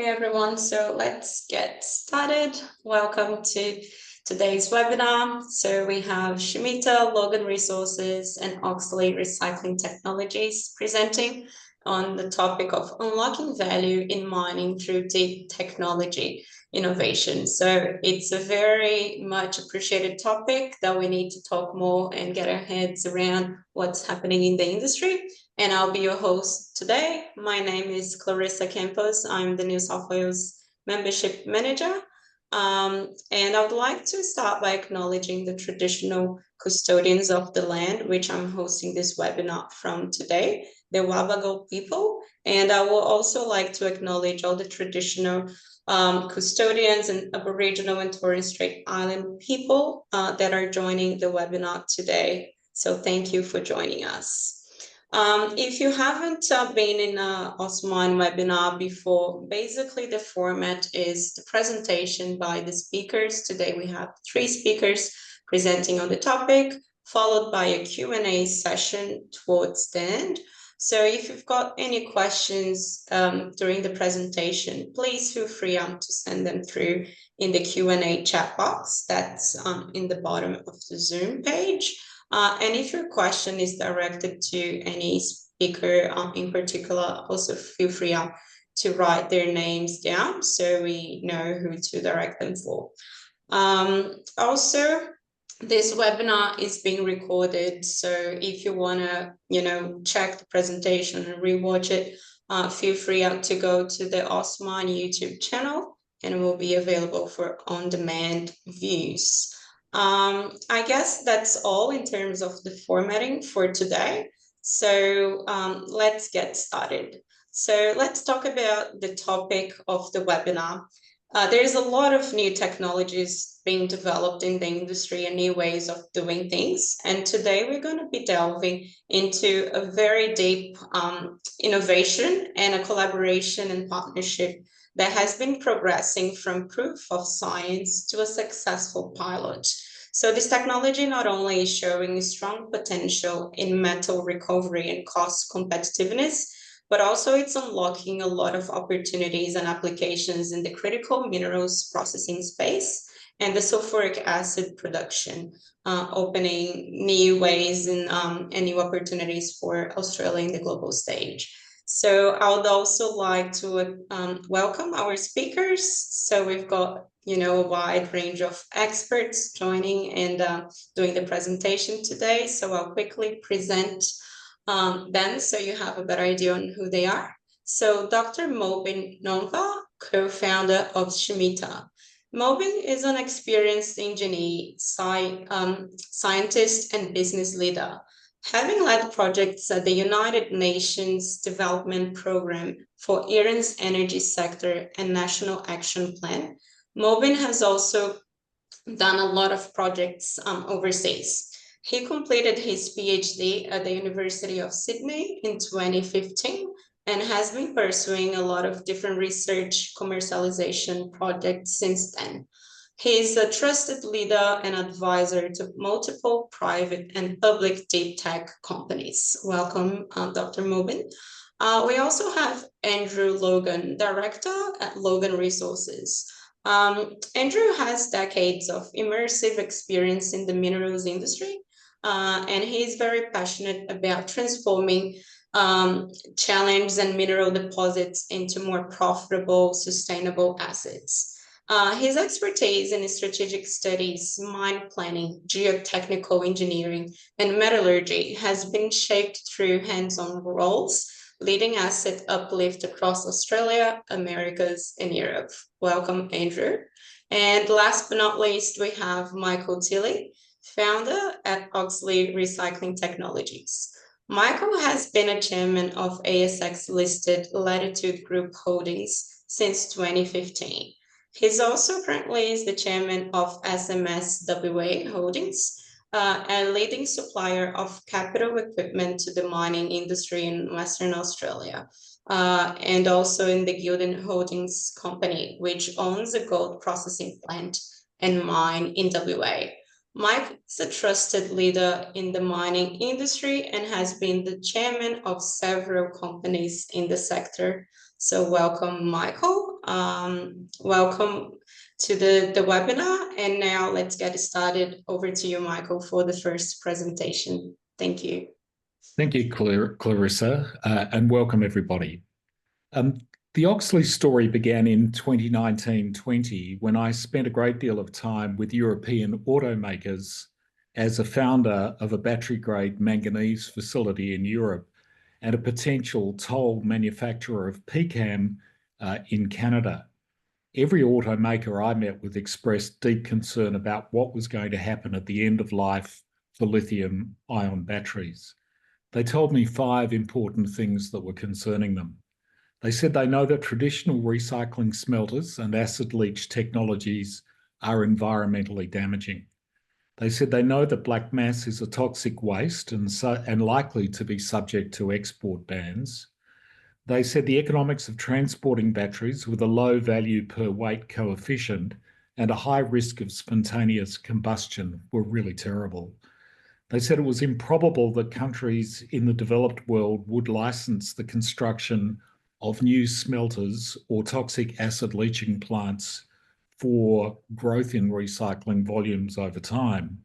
Okay, everyone, so let's get started. Welcome to today's webinar. So we have Scimita, Logan Resources, and Oxleigh Recycling Technologies presenting on the topic of unlocking value in mining through deep technology innovation. So it's a very much appreciated topic that we need to talk more and get our heads around what's happening in the industry. And I'll be your host today. My name is Clarissa Campos. I'm the New South Wales Membership Manager. And I would like to start by acknowledging the traditional custodians of the land, which I'm hosting this webinar from today, the Wabagal people. And I will also like to acknowledge all the traditional custodians and Aboriginal and Torres Strait Island people that are joining the webinar today. So thank you for joining us. If you haven't been in an Osman webinar before, basically the format is the presentation by the speakers. Today we have 3 speakers presenting on the topic, followed by a Q&A session towards the end. So if you've got any questions during the presentation, please feel free to send them through in the Q&A chat box that's in the bottom of the Zoom page. And if your question is directed to any speaker in particular, also feel free to write their names down so we know who to direct them for. Also, this webinar is being recorded, so if you want to, check the presentation and rewatch it, feel free to go to the Osman YouTube channel, and it will be available for on-demand views. I guess that's all in terms of the formatting for today. So let's get started. So let's talk about the topic of the webinar. There's a lot of new technologies being developed in the industry and new ways of doing things. And today we're going to be delving into a very deep innovation and a collaboration and partnership that has been progressing from proof of science to a successful pilot. So this technology not only is showing strong potential in metal recovery and cost competitiveness, but also it's unlocking a lot of opportunities and applications in the critical minerals processing space and the sulfuric acid production, opening new ways and new opportunities for Australia in the global stage. So I would also like to welcome our speakers. So we've got, a wide range of experts joining and doing the presentation today. So I'll quickly present them so you have a better idea on who they are. So Dr. Mobin Nova, co-founder of Scimita. Mobin is an experienced engineer, scientist, and business leader, having led projects at the United Nations Development Programme for Iran's energy sector and National Action Plan. Mobin has also done a lot of projects overseas. He completed his PhD at the University of Sydney in 2015 and has been pursuing a lot of different research commercialization projects since then. He is a trusted leader and advisor to multiple private and public deep tech companies. Welcome, Dr. Mobin. We also have Andrew Logan, director at Logan Resources. Andrew has decades of immersive experience in the minerals industry, and he is very passionate about transforming challenges and mineral deposits into more profitable, sustainable assets. His expertise in strategic studies, mine planning, geotechnical engineering, and metallurgy has been shaped through hands-on roles, leading asset uplift across Australia, Americas, and Europe. Welcome, Andrew. And last but not least, we have Michael Tilley, founder at Oxleigh Recycling Technologies. Michael has been a chairman of ASX-listed Latitude Group Holdings since 2015. He's also currently is the chairman of SMS WA Holdings, a leading supplier of capital equipment to the mining industry in Western Australia, and also in the Gildan Holdings company, which owns a gold processing plant and mine in WA. Mike is a trusted leader in the mining industry and has been the chairman of several companies in the sector. So welcome, Michael. Welcome to the webinar. And now let's get started. Over to you, Michael, for the first presentation. Thank you. Thank you, Clarissa, and welcome everybody. The Oxleigh story began in 2019-20 when I spent a great deal of time with European automakers as a founder of a battery-grade manganese facility in Europe and a potential toll manufacturer of PCAM in Canada. Every automaker I met with expressed deep concern about what was going to happen at the end of life for lithium-ion batteries. They told me 5 important things that were concerning them. They said they know that traditional recycling smelters and acid leach technologies are environmentally damaging. They said they know that black mass is a toxic waste and likely to be subject to export bans. They said the economics of transporting batteries with a low value per weight coefficient and a high risk of spontaneous combustion were really terrible. They said it was improbable that countries in the developed world would license the construction of new smelters or toxic acid leaching plants for growth in recycling volumes over time.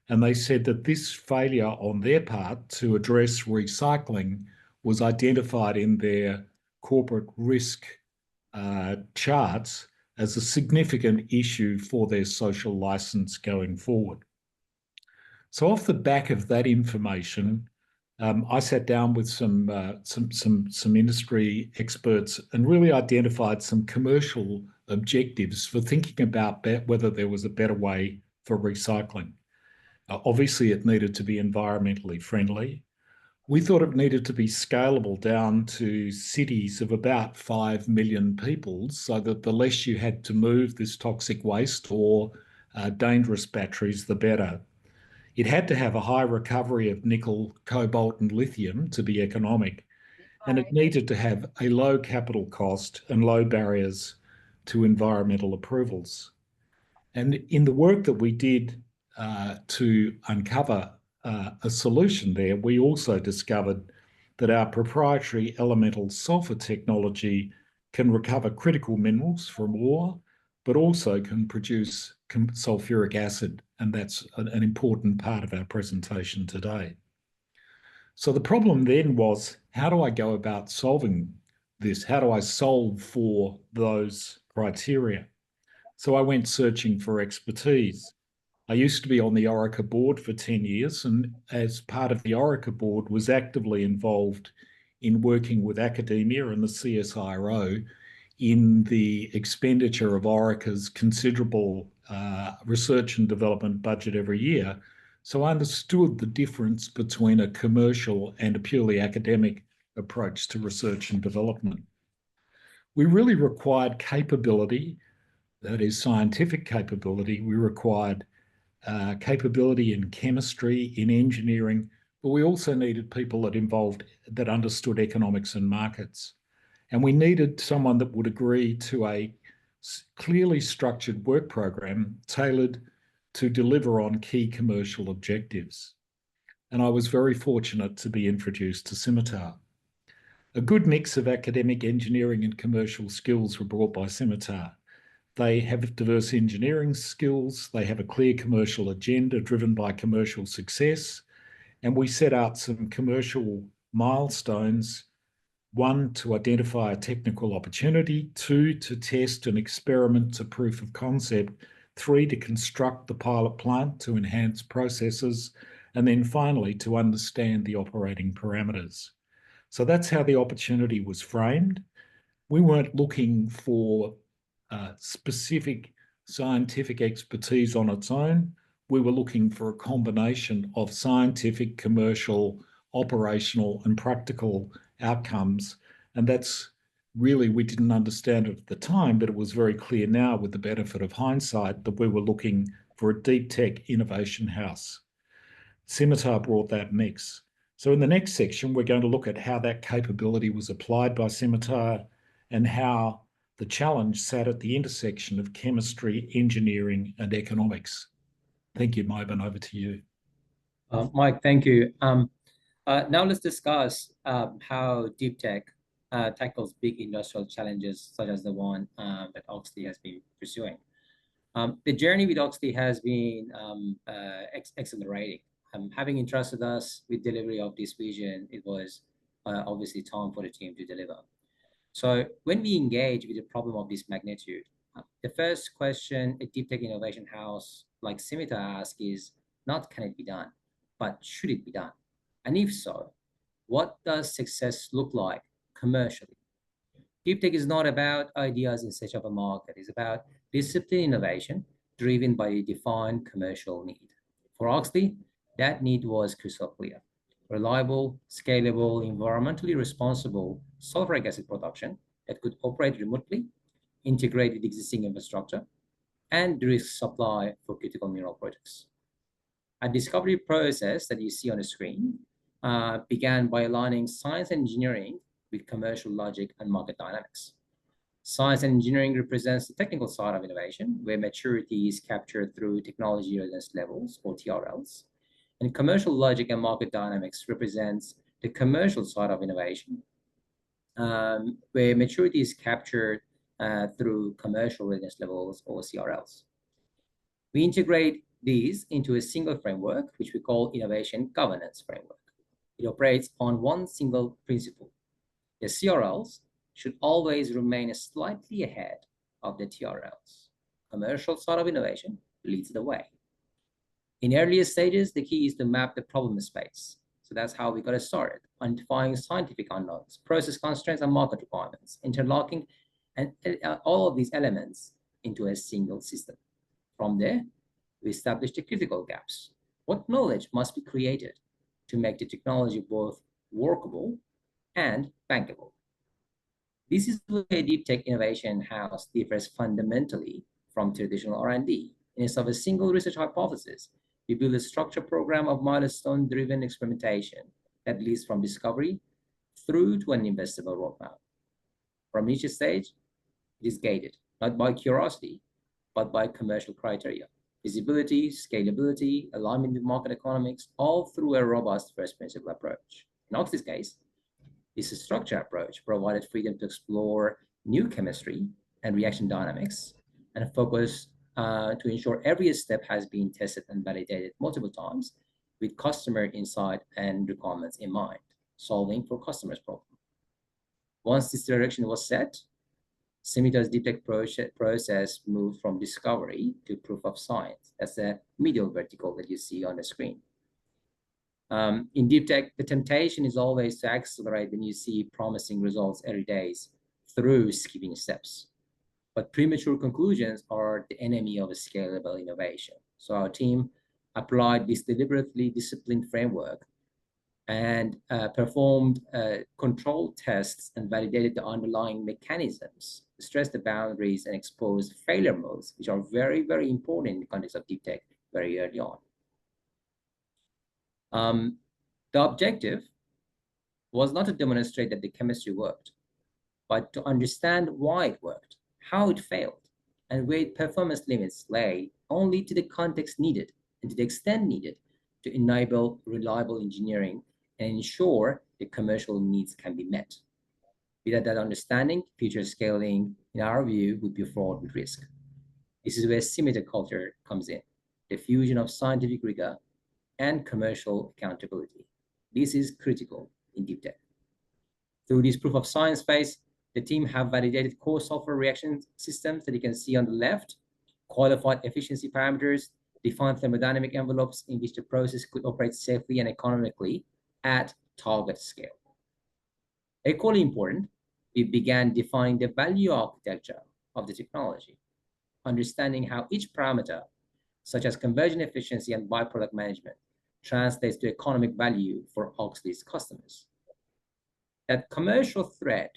And they said that this failure on their part to address recycling was identified in their corporate risk charts as a significant issue for their social license going forward. So off the back of that information, I sat down with some industry experts and really identified some commercial objectives for thinking about whether there was a better way for recycling. Obviously, it needed to be environmentally friendly. We thought it needed to be scalable down to cities of about 5 million people so that the less you had to move this toxic waste or dangerous batteries, the better. It had to have a high recovery of nickel, cobalt, and lithium to be economic, and it needed to have a low capital cost and low barriers to environmental approvals. And in the work that we did to uncover a solution there, we also discovered that our proprietary elemental sulphur technology can recover critical minerals from ore, but also can produce sulfuric acid, and that's an important part of our presentation today. So the problem then was, how do I go about solving this? How do I solve for those criteria? So I went searching for expertise. I used to be on the Orica board for 10 years, and as part of the Orica board was actively involved in working with academia and the CSIRO in the expenditure of Orica's considerable research and development budget every year. So I understood the difference between a commercial and a purely academic approach to research and development. We really required capability, that is scientific capability. We required capability in chemistry, in engineering, but we also needed people that understood economics and markets. And we needed someone that would agree to a clearly structured work program tailored to deliver on key commercial objectives. And I was very fortunate to be introduced to Scimita. A good mix of academic, engineering, and commercial skills were brought by Scimita. They have diverse engineering skills. They have a clear commercial agenda driven by commercial success. And we set out some commercial milestones: 1, to identify a technical opportunity; 2, to test and experiment to proof of concept; 3, to construct the pilot plant to enhance processes; and then finally, to understand the operating parameters. So that's how the opportunity was framed. We weren't looking for specific scientific expertise on its own. We were looking for a combination of scientific, commercial, operational, and practical outcomes. And that's really, we didn't understand it at the time, but it was very clear now with the benefit of hindsight that we were looking for a deep tech innovation house. Scimitar brought that mix. So in the next section, we're going to look at how that capability was applied by Scimitar and how the challenge sat at the intersection of chemistry, engineering, and economics. Thank you, Mobin. Over to you. Mike, thank you. Now let's discuss how deep tech tackles big industrial challenges such as the one that Oxleigh has been pursuing. The journey with Oxleigh has been accelerating. Having entrusted us with delivery of this vision, it was obviously time for the team to deliver. So when we engage with a problem of this magnitude, the first question a deep tech innovation house like Scimita asks is not can it be done, but should it be done? And if so, what does success look like commercially? Deep tech is not about ideas in search of a market. It's about disciplined innovation driven by a defined commercial need. For Oxleigh, that need was crystal clear. Reliable, scalable, environmentally responsible sulfuric acid production that could operate remotely, integrate with existing infrastructure, and de-risk supply for critical mineral projects. A discovery process that you see on the screen began by aligning science and engineering with commercial logic and market dynamics. Science and engineering represents the technical side of innovation, where maturity is captured through technology readiness levels, or TRLs. And commercial logic and market dynamics represents the commercial side of innovation, where maturity is captured through commercial readiness levels, or CRLs. We integrate these into a single framework, which we call innovation governance framework. It operates on one single principle. The CRLs should always remain slightly ahead of the TRLs. Commercial side of innovation leads the way. In earlier stages, the key is to map the problem space. So that's how we got started, identifying scientific unknowns, process constraints, and market requirements, interlocking and all of these elements into a single system. From there, we established the critical gaps. What knowledge must be created to make the technology both workable and bankable? This is where a deep tech innovation house differs fundamentally from traditional R&D. Instead of a single research hypothesis, we build a structured program of milestone-driven experimentation that leads from discovery through to an investable roadmap. From each stage, it is gated, not by curiosity, but by commercial criteria: feasibility, scalability, alignment with market economics, all through a robust first principle approach. In Oxleigh's case, this structured approach provided freedom to explore new chemistry and reaction dynamics, and focus to ensure every step has been tested and validated multiple times with customer insight and requirements in mind, solving for customers' problem. Once this direction was set, Scimita's deep tech process moved from discovery to proof of science. That's the middle vertical that you see on the screen. In deep tech, the temptation is always to accelerate when you see promising results every day through skipping steps. But premature conclusions are the enemy of a scalable innovation. So our team applied this deliberately disciplined framework and performed controlled tests and validated the underlying mechanisms, stressed the boundaries, and exposed failure modes, which are very, very important in the context of deep tech very early on. The objective was not to demonstrate that the chemistry worked, but to understand why it worked, how it failed, and where performance limits lay, only to the context needed and to the extent needed to enable reliable engineering and ensure the commercial needs can be met. Without that understanding, future scaling, in our view, would be fraught with risk. This is where Scimita culture comes in, the fusion of scientific rigor and commercial accountability. This is critical in deep tech. Through this proof of science phase, the team have validated core sulfur reaction systems that you can see on the left, qualified efficiency parameters, defined thermodynamic envelopes in which the process could operate safely and economically at target scale. Equally important, we began defining the value architecture of the technology, understanding how each parameter, such as conversion efficiency and byproduct management, translates to economic value for Oxleigh's customers. That commercial thread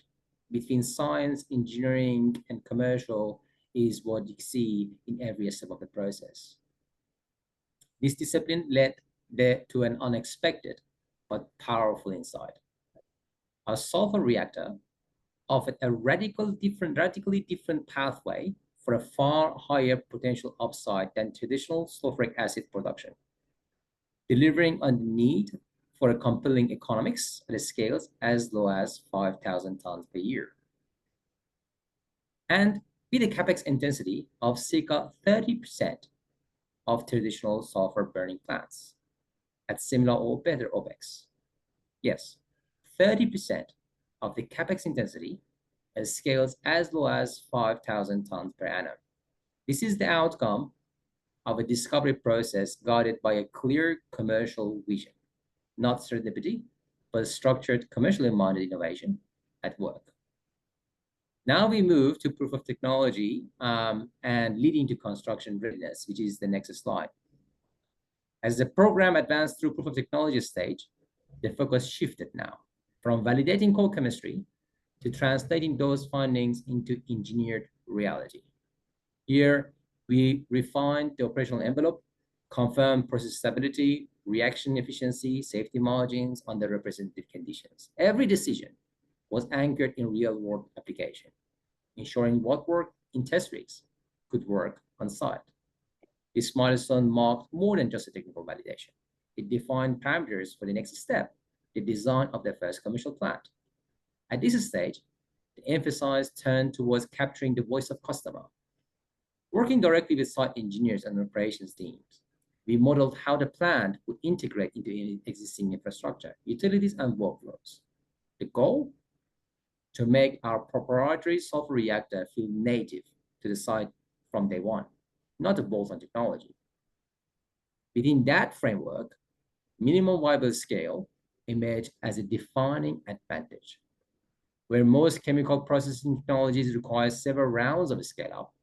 between science, engineering, and commercial is what you see in every step of the process. This discipline led to an unexpected but powerful insight. Our sulfur reactor offered a radically different pathway for a far higher potential upside than traditional sulfuric acid production, delivering on the need for a compelling economics at scales as low as 5,000 tons per year. And with a capex intensity of circa 30% of traditional sulfur burning plants at similar or better OPEX. Yes, 30% of the capex intensity at scales as low as 5,000 tons per annum. This is the outcome of a discovery process guided by a clear commercial vision, not serendipity, but structured, commercially minded innovation at work. Now we move to proof of technology and leading to construction readiness, which is the next slide. As the program advanced through proof of technology stage, the focus shifted now from validating core chemistry to translating those findings into engineered reality. Here, we refined the operational envelope, confirmed process stability, reaction efficiency, safety margins under representative conditions. Every decision was anchored in real-world application, ensuring what worked in test rigs could work on site. This milestone marked more than just a technical validation. It defined parameters for the next step, the design of the first commercial plant. At this stage, the emphasis turned towards capturing the voice of customer. Working directly with site engineers and operations teams, we modeled how the plant would integrate into existing infrastructure, utilities, and workflows. The goal? To make our proprietary sulfur reactor feel native to the site from day one, not a bolt-on technology. Within that framework, minimum viable scale emerged as a defining advantage. Where most chemical processing technologies require several rounds of scale-up,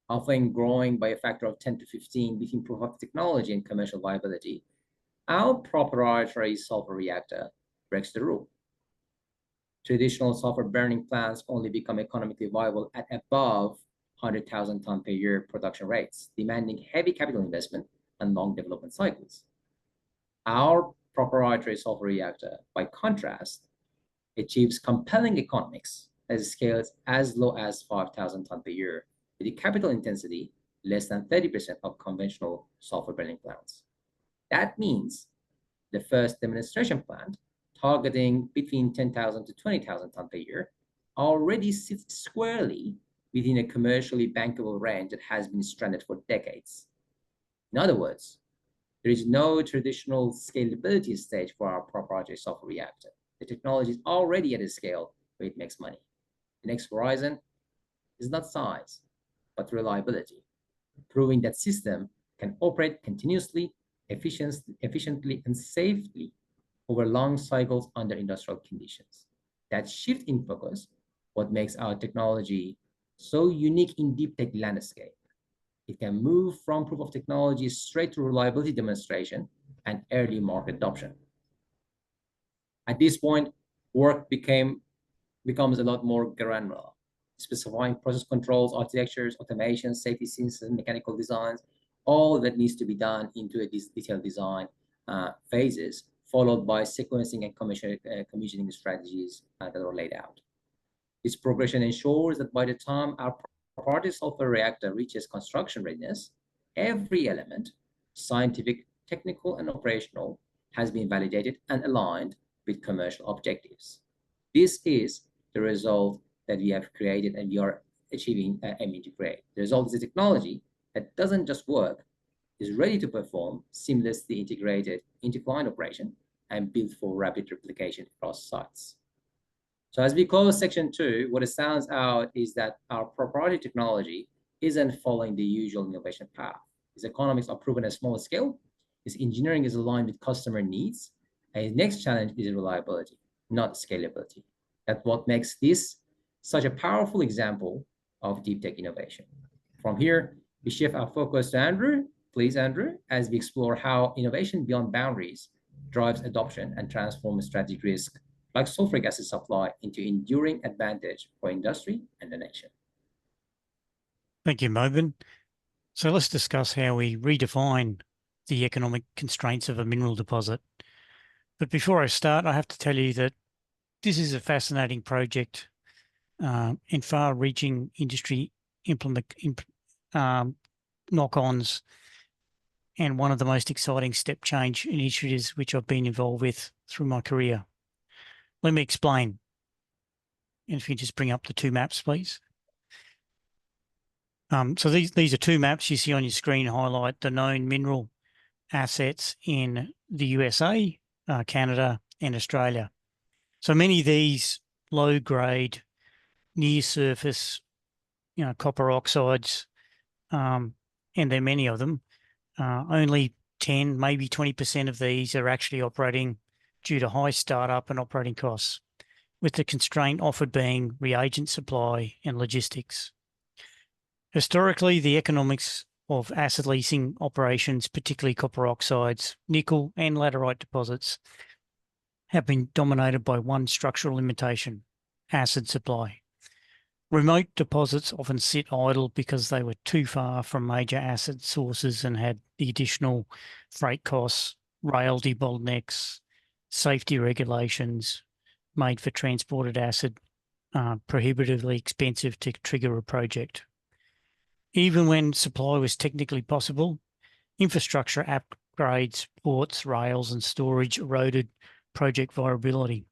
often growing by a factor of 10 to 15 between proof of technology and commercial viability, our proprietary sulfur reactor breaks the rule. Traditional sulfur burning plants only become economically viable at above 100,000 ton per year production rates, demanding heavy capital investment and long development cycles. Our proprietary sulfur reactor, by contrast, achieves compelling economics at scales as low as 5,000 ton per year, with a capital intensity less than 30% of conventional sulfur burning plants. That means the first demonstration plant, targeting between 10,000 to 20,000 tons per year, already sits squarely within a commercially bankable range that has been stranded for decades. In other words, there is no traditional scalability stage for our proprietary sulfur reactor. The technology is already at a scale where it makes money. The next horizon is not size, but reliability, proving that system can operate continuously, efficiently, and safely over long cycles under industrial conditions. That shift in focus, what makes our technology so unique in deep tech landscape. It can move from proof of technology straight to reliability demonstration and early market adoption. At this point, work becomes a lot more granular, specifying process controls, architectures, automation, safety systems, mechanical designs, all that needs to be done into a detailed design phases, followed by sequencing and commissioning strategies that are laid out. This progression ensures that by the time our proprietary sulfur reactor reaches construction readiness, every element, scientific, technical, and operational, has been validated and aligned with commercial objectives. This is the result that we have created and we are aiming to create. The result is a technology that doesn't just work, is ready to perform seamlessly integrated into client operation and built for rapid replication across sites. So as we close section 2, what it sounds out is that our proprietary technology isn't following the usual innovation path. Its economics are proven at small scale, its engineering is aligned with customer needs, and its next challenge is reliability, not scalability. That's what makes this such a powerful example of deep tech innovation. From here, we shift our focus to Andrew. Please, Andrew, as we explore how innovation beyond boundaries drives adoption and transforms strategic risk like sulfuric acid supply into enduring advantage for industry and the nation. Thank you, Mobin. So let's discuss how we redefine the economic constraints of a mineral deposit. But before I start, I have to tell you that this is a fascinating project and far-reaching industry knock-ons and one of the most exciting step change initiatives which I've been involved with through my career. Let me explain. And if you just bring up the two maps, please. So these are two maps you see on your screen highlight the known mineral assets in the USA, Canada, and Australia. So many of these low-grade, near-surface, copper oxides, and there are many of them. Only 10, maybe 20% of these are actually operating due to high startup and operating costs, with the constraint offered being reagent supply and logistics. Historically, the economics of acid leasing operations, particularly copper oxides, nickel and laterite deposits, have been dominated by one structural limitation: acid supply. Remote deposits often sit idle because they were too far from major acid sources and had the additional freight costs, rail bottlenecks, safety regulations made for transported acid prohibitively expensive to trigger a project. Even when supply was technically possible, infrastructure upgrades, ports, rails, and storage eroded project viability.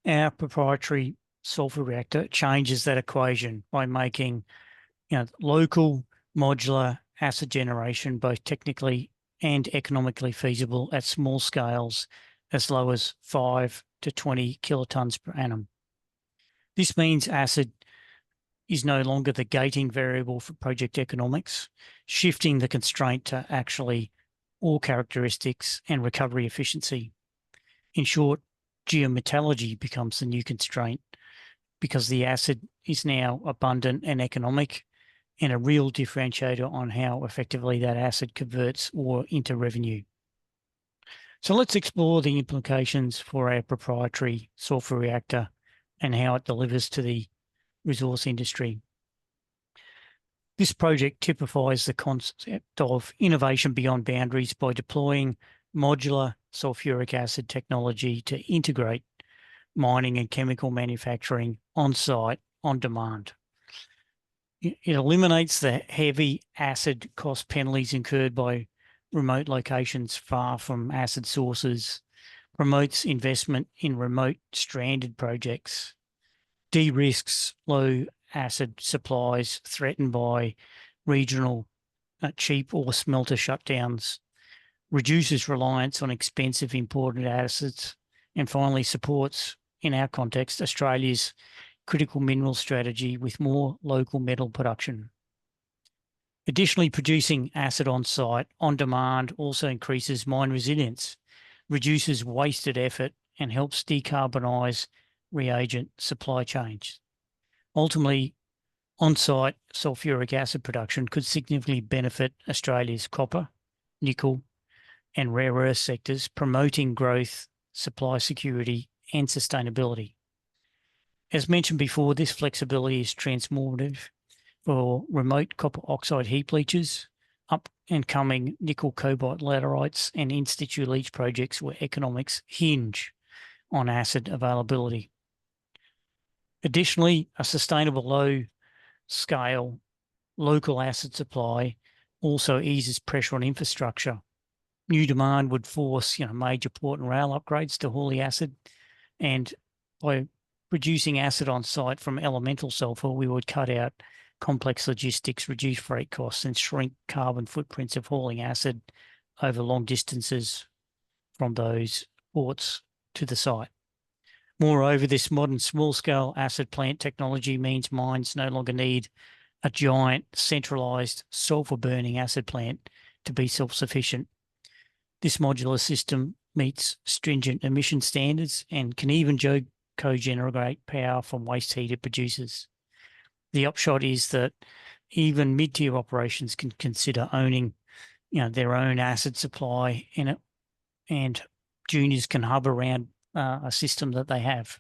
Our proprietary sulphur reactor changes that equation by making local modular acid generation both technically and economically feasible at small scales as low as 5 to 20 kilotons per annum. This means acid is no longer the gating variable for project economics, shifting the constraint to actually ore characteristics and recovery efficiency. In short, geometallurgy becomes the new constraint because the acid is now abundant and economic, and a real differentiator on how effectively that acid converts ore into revenue. So let's explore the implications for our proprietary sulphur reactor and how it delivers to the resource industry. This project typifies the concept of innovation beyond boundaries by deploying modular sulfuric acid technology to integrate mining and chemical manufacturing on-site, on demand. It eliminates the heavy acid cost penalties incurred by remote locations far from acid sources, promotes investment in remote stranded projects, de-risks low acid supplies threatened by regional cheap ore smelter shutdowns, reduces reliance on expensive imported acids, and finally supports, in our context, Australia's critical mineral strategy with more local metal production. Additionally, producing acid on site, on demand, also increases mine resilience, reduces wasted effort, and helps decarbonise reagent supply chains. Ultimately, on-site sulfuric acid production could significantly benefit Australia's copper, nickel, and rare earth sectors, promoting growth, supply security, and sustainability. As mentioned before, this flexibility is transformative for remote copper oxide heap leaches, up and coming nickel cobalt laterites, and in-situ leach projects where economics hinge on acid availability. Additionally, a sustainable low-scale local acid supply also eases pressure on infrastructure. New demand would force major port and rail upgrades to haul the acid, and by producing acid on site from elemental sulphur, we would cut out complex logistics, reduce freight costs, and shrink carbon footprints of hauling acid over long distances from those ports to the site. Moreover, this modern small-scale acid plant technology means mines no longer need a giant centralised sulphur-burning acid plant to be self-sufficient. This modular system meets stringent emission standards and can even co-generate power from waste heat it produces. The upshot is that even mid-tier operations can consider owning, their own acid supply, and juniors can hub around a system that they have.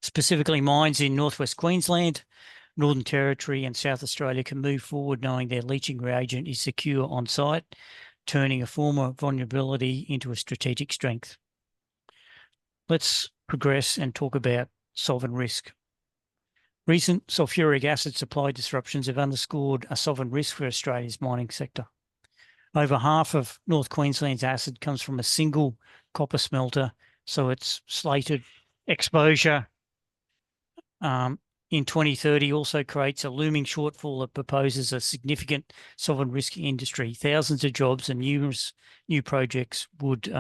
Specifically, mines in Northwest Queensland, Northern Territory, and South Australia can move forward knowing their leaching reagent is secure on site, turning a former vulnerability into a strategic strength. Let's progress and talk about sovereign risk. Recent sulfuric acid supply disruptions have underscored a sovereign risk for Australia's mining sector. Over half of North Queensland's acid comes from a single copper smelter, so its slated exposure in 2030 also creates a looming shortfall that proposes a significant sovereign risk industry. Thousands of jobs and numerous new projects would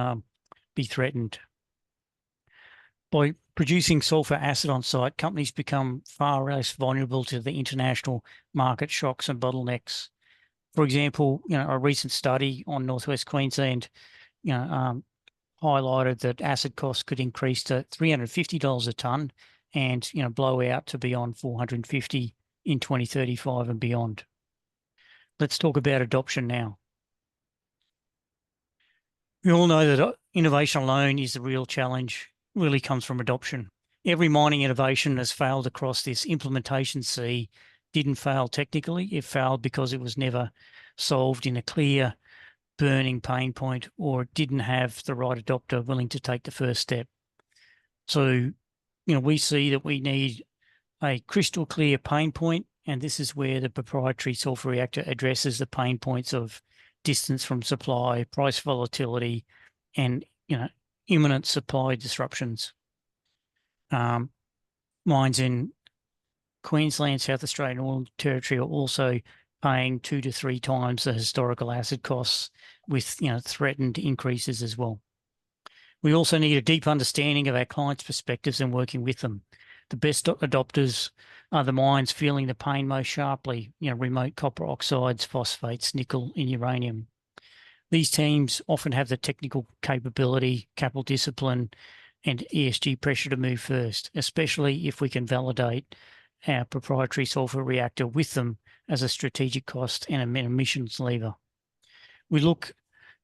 be threatened. By producing sulphur acid on site, companies become far less vulnerable to the international market shocks and bottlenecks. For example, a recent study on Northwest Queensland, highlighted that acid costs could increase to $350 a tonne and, blow out to beyond $450 in 2035 and beyond. Let's talk about adoption now. We all know that innovation alone is the real challenge, really comes from adoption. Every mining innovation has failed across this implementation sea. Didn't fail technically, it failed because it was never solved in a clear, burning pain point, or didn't have the right adopter willing to take the first step. So, we see that we need a crystal clear pain point, and this is where the proprietary sulphur reactor addresses the pain points of distance from supply, price volatility, and imminent supply disruptions. Mines in Queensland, South Australian Northern Territory are also paying 2 to 3 times the historical acid costs, with threatened increases as well. We also need a deep understanding of our clients' perspectives and working with them. The best adopters are the mines feeling the pain most sharply, remote copper oxides, phosphates, nickel, and uranium. These teams often have the technical capability, capital discipline, and ESG pressure to move first, especially if we can validate our proprietary sulphur reactor with them as a strategic cost and an emissions lever. We look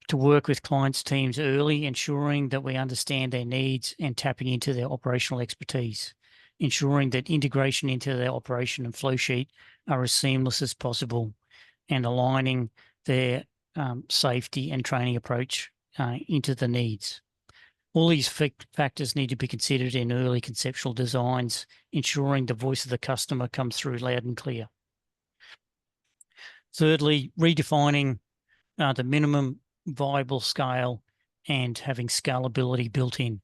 to work with clients' teams early, ensuring that we understand their needs and tapping into their operational expertise, ensuring that integration into their operation and flow sheet are as seamless as possible, and aligning their safety and training approach into the needs. All these factors need to be considered in early conceptual designs, ensuring the voice of the customer comes through loud and clear. Thirdly, redefining the minimum viable scale and having scalability built in.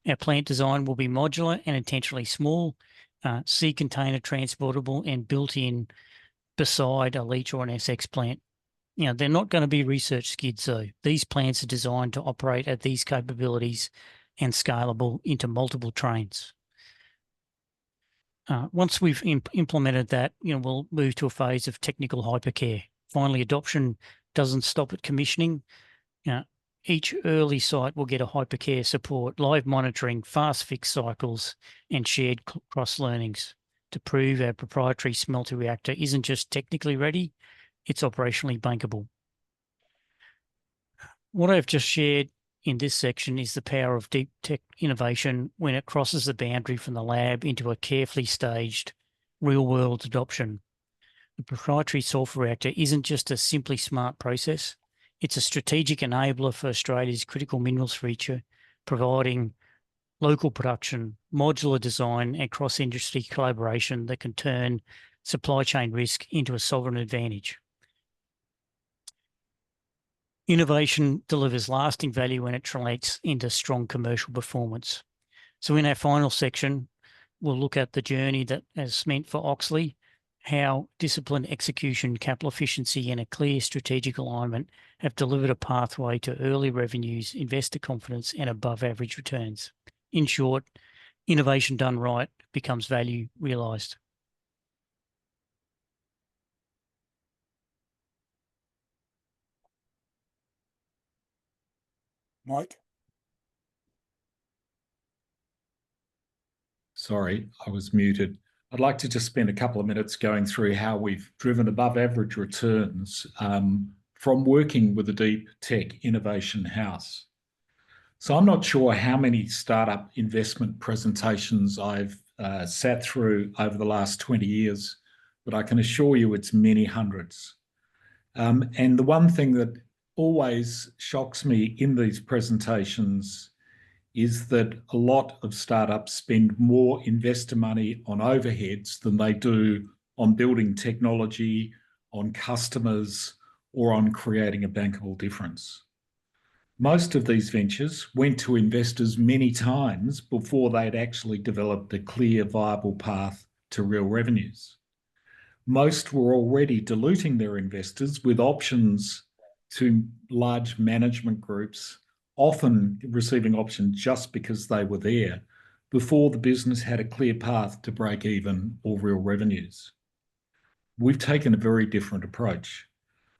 Our plant design will be modular and intentionally small, sea container transportable, and built in beside a leach or an SX plant. They're not going to be research skids though. These plants are designed to operate at these capabilities and scalable into multiple trains. Once we've implemented that, we'll move to a phase of technical hypercare. Finally, adoption doesn't stop at commissioning. Each early site will get a hypercare support, live monitoring, fast fix cycles, and shared cross learnings to prove our proprietary smelter reactor isn't just technically ready, it's operationally bankable. What I've just shared in this section is the power of deep tech innovation when it crosses the boundary from the lab into a carefully staged real-world adoption. The proprietary sulphur reactor isn't just a simply smart process, it's a strategic enabler for Australia's critical minerals future, providing local production, modular design, and cross-industry collaboration that can turn supply chain risk into a sovereign advantage. Innovation delivers lasting value when it translates into strong commercial performance. So in our final section, we'll look at the journey that has meant for Oxleigh, how disciplined execution, capital efficiency, and a clear strategic alignment have delivered a pathway to early revenues, investor confidence, and above average returns. In short, innovation done right becomes value realised. Mike? Sorry, I was muted. I'd like to just spend a couple of minutes going through how we've driven above average returns from working with a deep tech innovation house. So I'm not sure how many startup investment presentations I've sat through over the last 20 years, but I can assure you it's many hundreds. And the one thing that always shocks me in these presentations is that a lot of startups spend more investor money on overheads than they do on building technology, on customers, or on creating a bankable difference. Most of these ventures went to investors many times before they'd actually developed a clear, viable path to real revenues. Most were already diluting their investors with options to large management groups, often receiving options just because they were there, before the business had a clear path to break even or real revenues. We've taken a very different approach.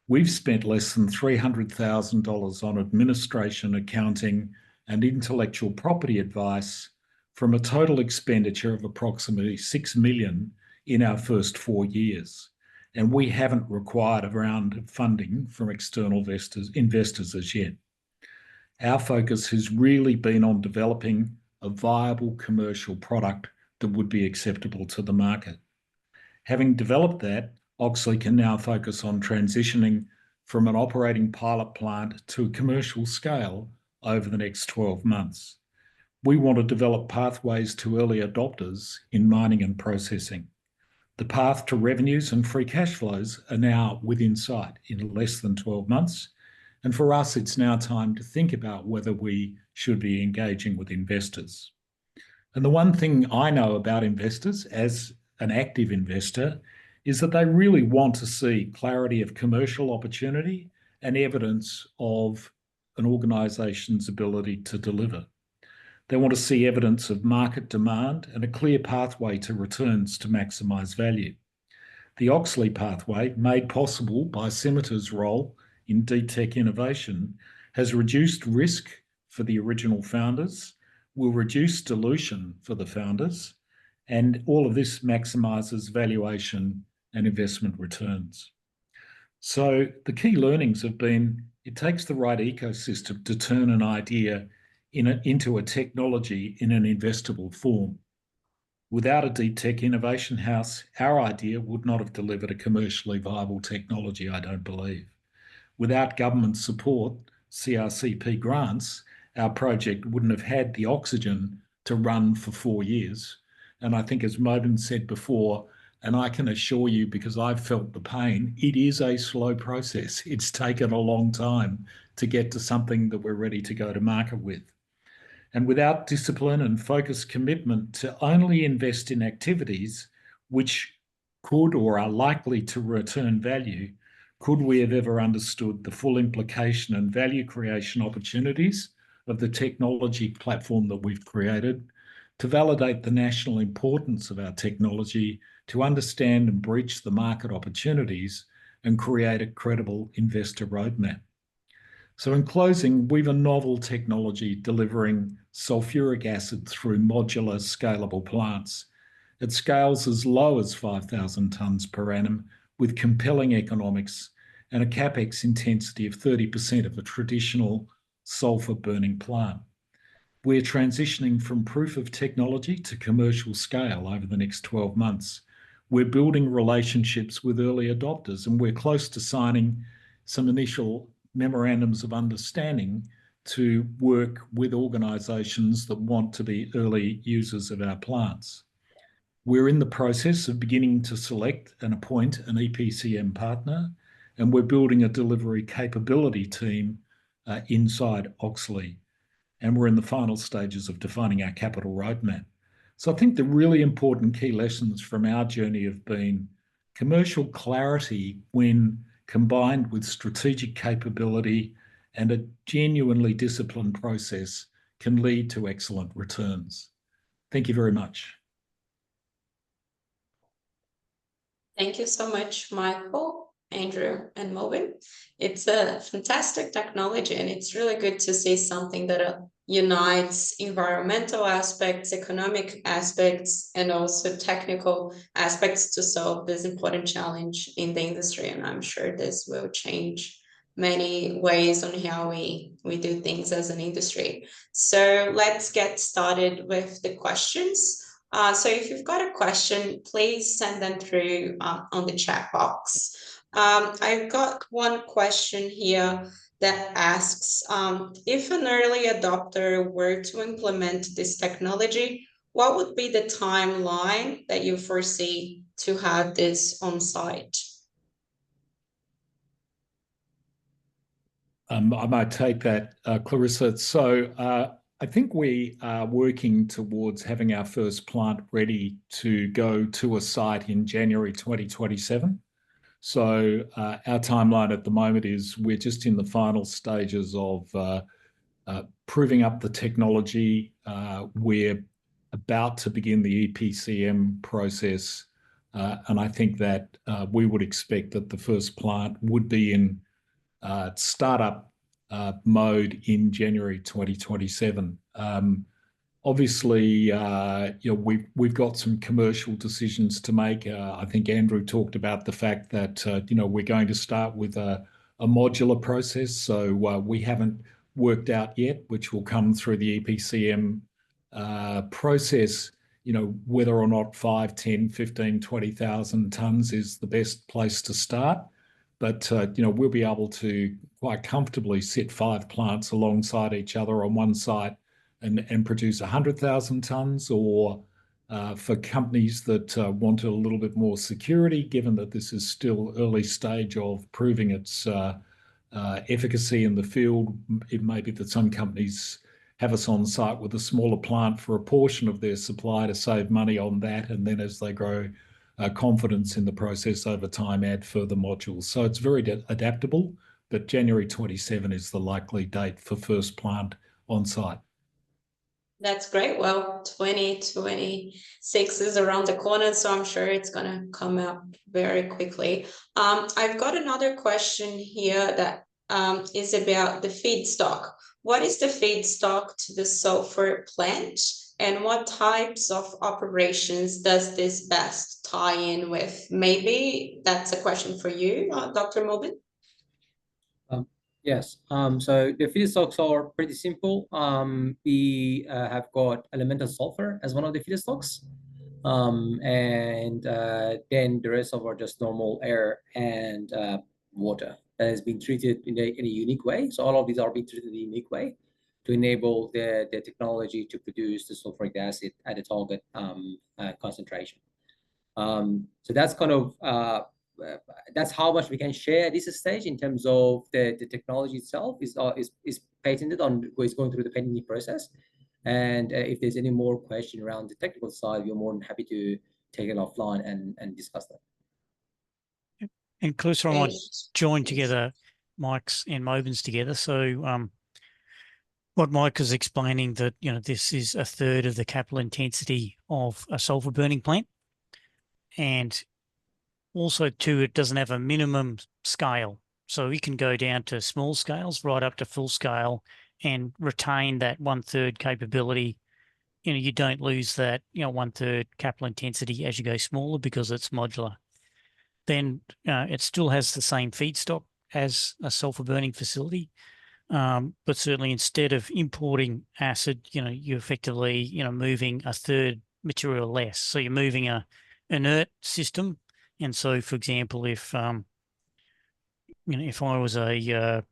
We've spent less than $300,000 on administration, accounting, and intellectual property advice from a total expenditure of approximately $6 million in our first 4 years. And we haven't required a round of funding from external investors as yet. Our focus has really been on developing a viable commercial product that would be acceptable to the market. Having developed that, Oxleigh can now focus on transitioning from an operating pilot plant to a commercial scale over the next 12 months. We want to develop pathways to early adopters in mining and processing. The path to revenues and free cash flows are now within sight in less than 12 months. And for us, it's now time to think about whether we should be engaging with investors. And the one thing I know about investors as an active investor is that they really want to see clarity of commercial opportunity and evidence of an organisation's ability to deliver. They want to see evidence of market demand and a clear pathway to returns to maximise value. The Oxleigh pathway, made possible by Scimita's role in deep tech innovation, has reduced risk for the original founders, will reduce dilution for the founders, and all of this maximises valuation and investment returns. So the key learnings have been it takes the right ecosystem to turn an idea into a technology in an investable form. Without a deep tech innovation house, our idea would not have delivered a commercially viable technology, I don't believe. Without government support, CRCP grants, our project wouldn't have had the oxygen to run for 4 years. And I think, as Mobin said before, and I can assure you, because I've felt the pain, it is a slow process. It's taken a long time to get to something that we're ready to go to market with. And without discipline and focused commitment to only invest in activities which could or are likely to return value, could we have ever understood the full implication and value creation opportunities of the technology platform that we've created, to validate the national importance of our technology, to understand and breach the market opportunities, and create a credible investor roadmap. So in closing, we've a novel technology delivering sulfuric acid through modular scalable plants. It scales as low as 5,000 tonnes per annum with compelling economics and a capex intensity of 30% of a traditional sulphur burning plant. We're transitioning from proof of technology to commercial scale over the next 12 months. We're building relationships with early adopters, and we're close to signing some initial memorandums of understanding to work with organisations that want to be early users of our plants. We're in the process of beginning to select and appoint an EPCM partner, and we're building a delivery capability team inside Oxleigh. And we're in the final stages of defining our capital roadmap. So I think the really important key lessons from our journey have been commercial clarity when combined with strategic capability and a genuinely disciplined process can lead to excellent returns. Thank you very much. Thank you so much, Michael, Andrew, and Mobin. It's a fantastic technology, and it's really good to see something that unites environmental aspects, economic aspects, and also technical aspects to solve this important challenge in the industry. And I'm sure this will change many ways on how we do things as an industry. So let's get started with the questions. So if you've got a question, please send them through on the chat box. I've got one question here that asks, if an early adopter were to implement this technology, what would be the timeline that you foresee to have this on site? I might take that, Clarissa. So I think we are working towards having our first plant ready to go to a site in January 2027. So our timeline at the moment is we're just in the final stages of proving up the technology. We're about to begin the EPCM process. And I think that we would expect that the first plant would be in startup mode in January 2027. Obviously, we've got some commercial decisions to make. I think Andrew talked about the fact that we're going to start with a modular process. So we haven't worked out yet, which will come through the EPCM process. Whether or not 5, 10, 15, 20,000 tonnes is the best place to start. But we'll be able to quite comfortably sit 5 plants alongside each other on one site and produce 100,000 tonnes, or for companies that want a little bit more security, given that this is still early stage of proving its efficacy in the field, it may be that some companies have us on site with a smaller plant for a portion of their supply to save money on that, and then as they grow confidence in the process over time, add further modules. So it's very adaptable, but January 27 is the likely date for first plant on site. That's great. Well, 2026 is around the corner, so I'm sure it's going to come out very quickly. I've got another question here that is about the feedstock. What is the feedstock to the sulphur plant, and what types of operations does this best tie in with? Maybe that's a question for you, Dr. Mobin. Yes, so the feedstocks are pretty simple. We have got elemental sulfur as one of the feedstocks, and then the rest of are just normal air and water that has been treated in a unique way. So all of these are being treated in a unique way to enable the technology to produce the sulfuric acid at a target concentration. So that's kind of that's how much we can share at this stage in terms of the technology itself is patented on, is going through the patenting process. And if there's any more question around the technical side, we're more than happy to take it offline and discuss that. And Clarissa, I might join together Mike's and Mobin's together. So what Mike is explaining, that this is 1/3 of the capital intensity of a sulphur burning plant, and also, too, it doesn't have a minimum scale. So we can go down to small scales right up to full scale and retain that 1/3 capability. You don't lose that 1/3 capital intensity as you go smaller because it's modular. Then it still has the same feedstock as a sulphur burning facility. But certainly instead of importing acid, you're effectively, moving 1/3 material less. So you're moving a inert system. And so, for example, if I was I'll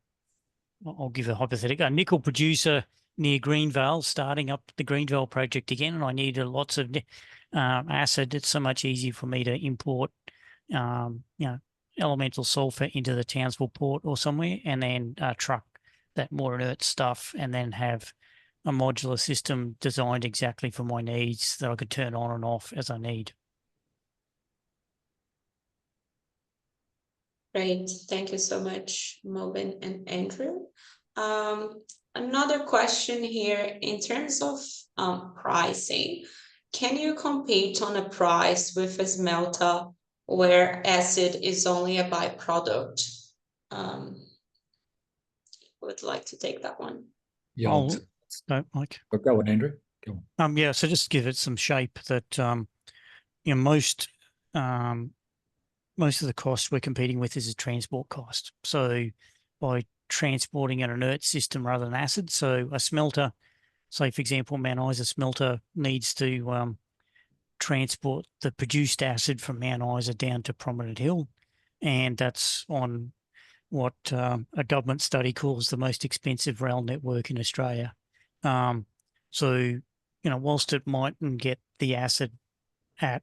give a hypothetical, a nickel producer near Greenvale, starting up the Greenvale project again, and I needed lots of acid, it's so much easier for me to import, elemental sulfur into the Townsville port or somewhere, and then truck that more inert stuff, and then have a modular system designed exactly for my needs that I could turn on and off as I need. Great. Thank you so much, Mobin and Andrew. Another question here, in terms of pricing, can you compete on a price with a smelter where acid is only a byproduct? Would like to take that one. Yeah, No, Mike. Go on, Andrew. Go on. Yeah, so just to give it some shape, that most of the cost we're competing with is a transport cost. So by transporting an inert system rather than acid, so a smelter, say for example, Mount Isa smelter needs to transport the produced acid from Mount Isa down to Prominent Hill, and that's on what a government study calls the most expensive rail network in Australia. So whilst it mightn't get the acid at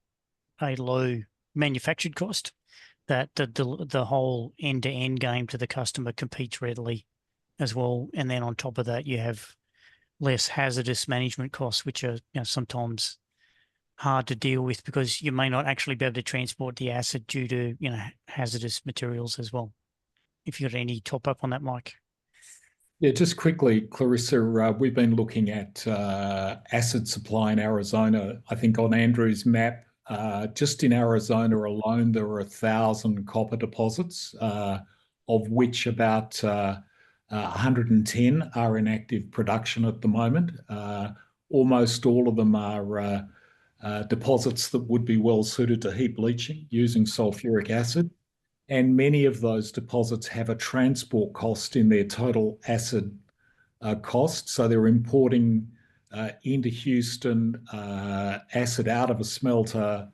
a low manufactured cost, that the whole end-to-end game to the customer competes readily as well. And then on top of that, you have less hazardous management costs, which are sometimes hard to deal with because you may not actually be able to transport the acid due to hazardous materials as well. If you got any top up on that, Mike. Yeah, just quickly, Clarissa, we've been looking at acid supply in Arizona. I think on Andrew's map, just in Arizona alone, there are 1,000 copper deposits, of which about 110 are in active production at the moment. Almost all of them are deposits that would be well suited to heap leaching using sulfuric acid. And many of those deposits have a transport cost in their total acid cost. So they're importing into Houston acid out of a smelter,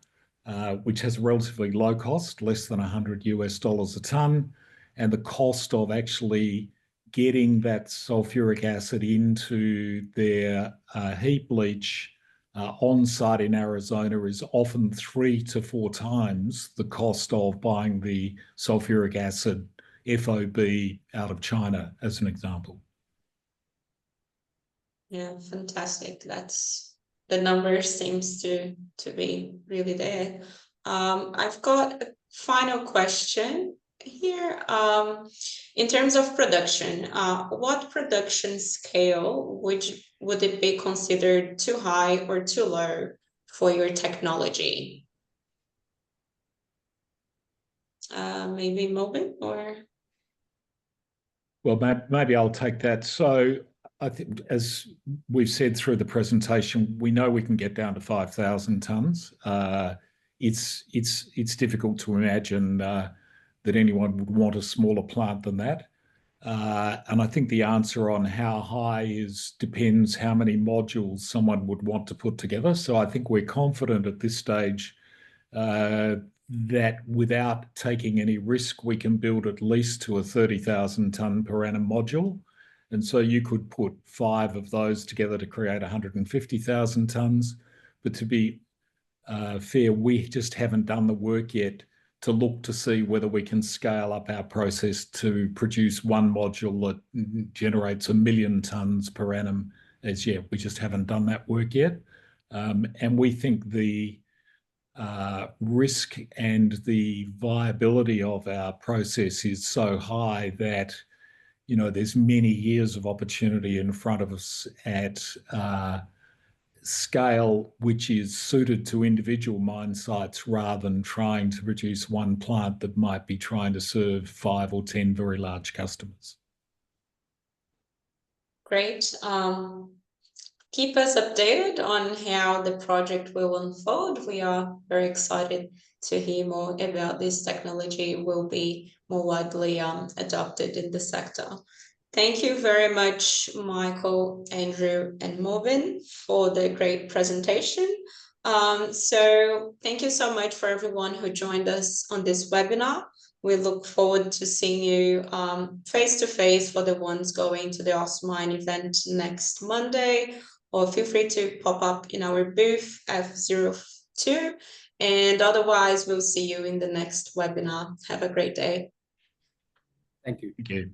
which has a relatively low cost, less than $100 a ton. And the cost of actually getting that sulfuric acid into their heap leach on site in Arizona is often 3 to 4 times the cost of buying the sulfuric acid FOB out of China, as an example. Yeah, fantastic. That's the number seems to be really there. I've got a final question here. In terms of production, what production scale would it be considered too high or too low for your technology? Maybe Mobin or? Well, maybe I'll take that. So I think, as we've said through the presentation, we know we can get down to 5,000 tonnes. It's difficult to imagine that anyone would want a smaller plant than that. And I think the answer on how high depends how many modules someone would want to put together. So I think we're confident at this stage that without taking any risk, we can build at least to a 30,000 tonne per annum module. And so you could put 5 of those together to create 150,000 tonnes. But to be fair, we just haven't done the work yet to look to see whether we can scale up our process to produce one module that generates 1 million tonnes per annum as yet. We just haven't done that work yet. And we think the risk and the viability of our process is so high that there's many years of opportunity in front of us at scale which is suited to individual mine sites rather than trying to produce one plant that might be trying to serve 5 or 10 very large customers. Great. Keep us updated on how the project will unfold. We are very excited to hear more about this technology will be more widely adopted in the sector. Thank you very much, Michael, Andrew, and Morvin, for the great presentation. So thank you so much for everyone who joined us on this webinar. We look forward to seeing you face-to-face for the ones going to the Osmine event next Monday, or feel free to pop up in our booth F02. And otherwise, we'll see you in the next webinar. Have a great day. Thank you. Thank you.